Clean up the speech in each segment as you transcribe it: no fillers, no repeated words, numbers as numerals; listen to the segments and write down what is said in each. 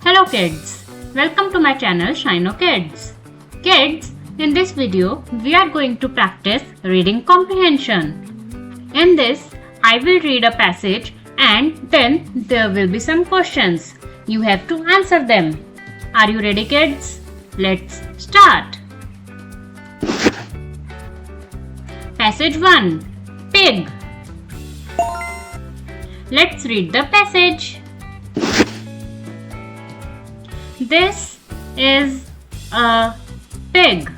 Hello kids, welcome to my channel Shino Kids. Kids, in this video we are going to practice reading comprehension. In this, I will read a passage and then there will be some questions. You have to answer them. Are you ready kids? Let's start. Passage 1. Pig. Let's read the passage. This is a pig.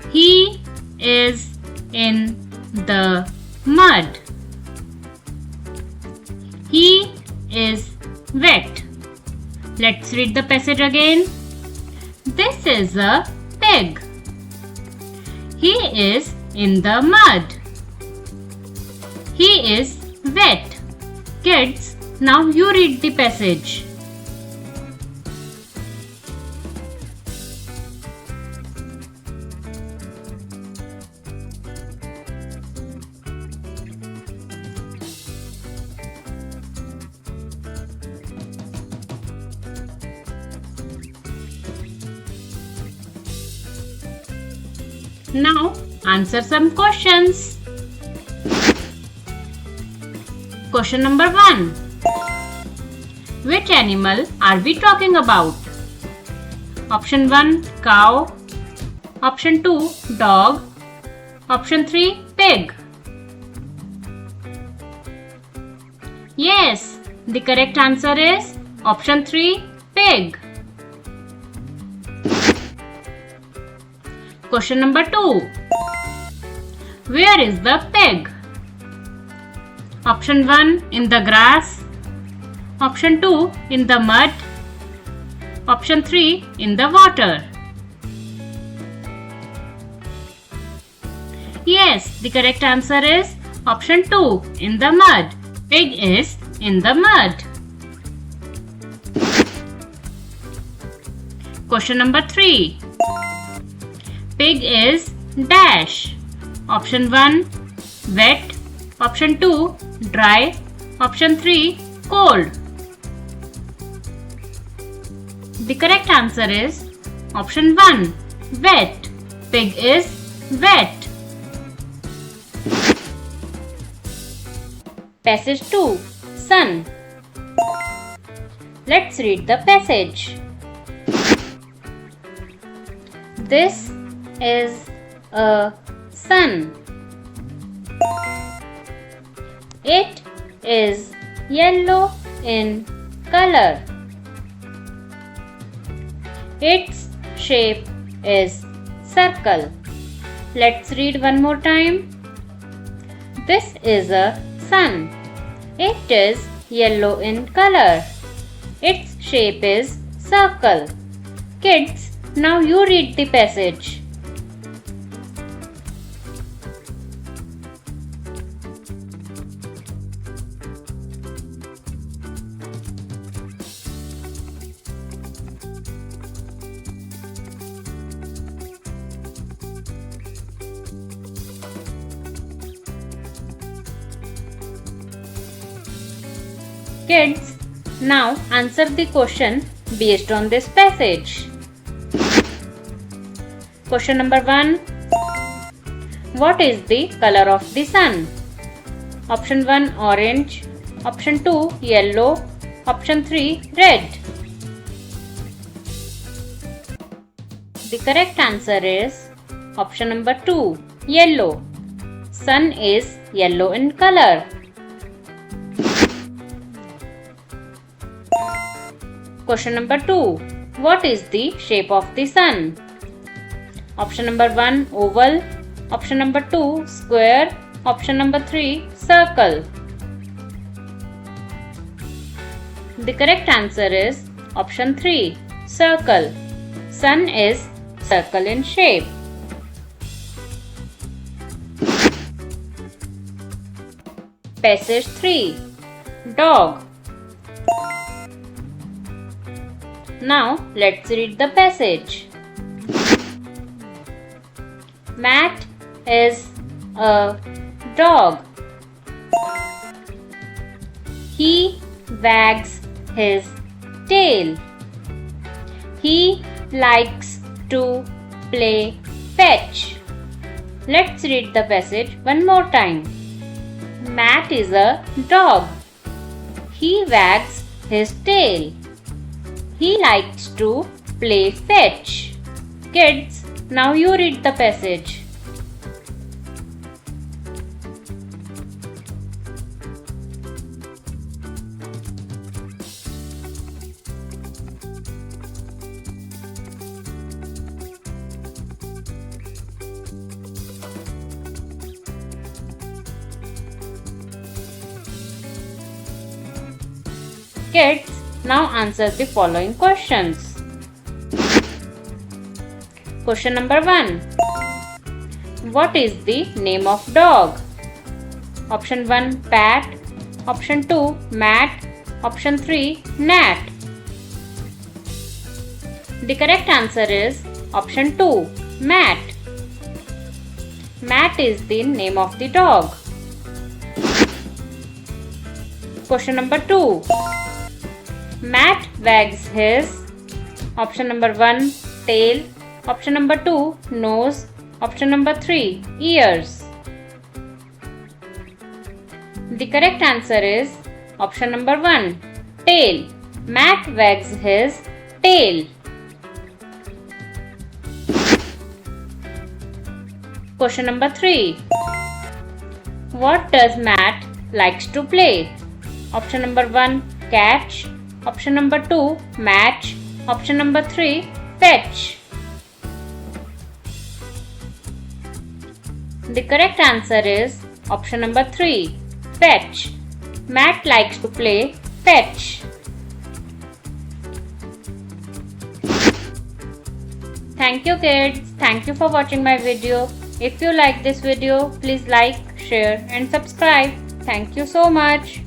He is in the mud. He is wet. Let's read the passage again. This is a pig. He is in the mud. He is wet. Kids, now you read the passage. Now answer some questions. Question number 1. Which animal are we talking about? Option 1, cow. Option 2, dog. Option 3, pig. Yes, the correct answer is option 3, pig. Question number 2. Where is the pig? Option 1, in the grass. Option 2, in the mud. Option 3, in the water. Yes, the correct answer is option 2, in the mud. Pig is in the mud. Question number 3. Pig is dash. Option 1, wet. Option 2, dry. Option 3, cold. The correct answer is option 1, wet. Pig is wet. Passage 2. Sun. Let's read the passage. This is a sun. It is yellow in color. Its shape is circle. Let's read one more time. This is a sun. It is yellow in color. Its shape is circle. Kids, now you read the passage. Kids, now answer the question based on this passage. Question number 1. What is the color of the sun? Option 1, orange. Option 2, yellow. Option 3, red. The correct answer is option number 2, yellow. Sun is yellow in color. Question number 2. What is the shape of the sun? Option number 1, oval. Option number 2, square. Option number 3, circle. The correct answer is option 3, circle. Sun is circle in shape. Passage 3. Dog. Now let's read the passage. Matt is a dog. He wags his tail. He likes to play fetch. Let's read the passage one more time. Matt is a dog. He wags his tail. He likes to play fetch. Kids, now you read the passage. Kids, now answer the following questions. Question number 1. What is the name of dog? Option 1, Pat. Option 2, Matt. Option 3, Nat. The correct answer is option 2, Matt. Matt is the name of the dog. Question number 2. Matt wags his option number 1, tail. Option number 2, nose. Option number 3, ears. The correct answer is option number 1, tail. Matt wags his tail. Question number 3. What does Matt likes to play? Option number 1, catch. Option number 2, match. Option number 3, fetch. The correct answer is option number 3, fetch. Matt likes to play fetch. Thank you kids. Thank you for watching my video. If you like this video, please like, share and subscribe. Thank you so much.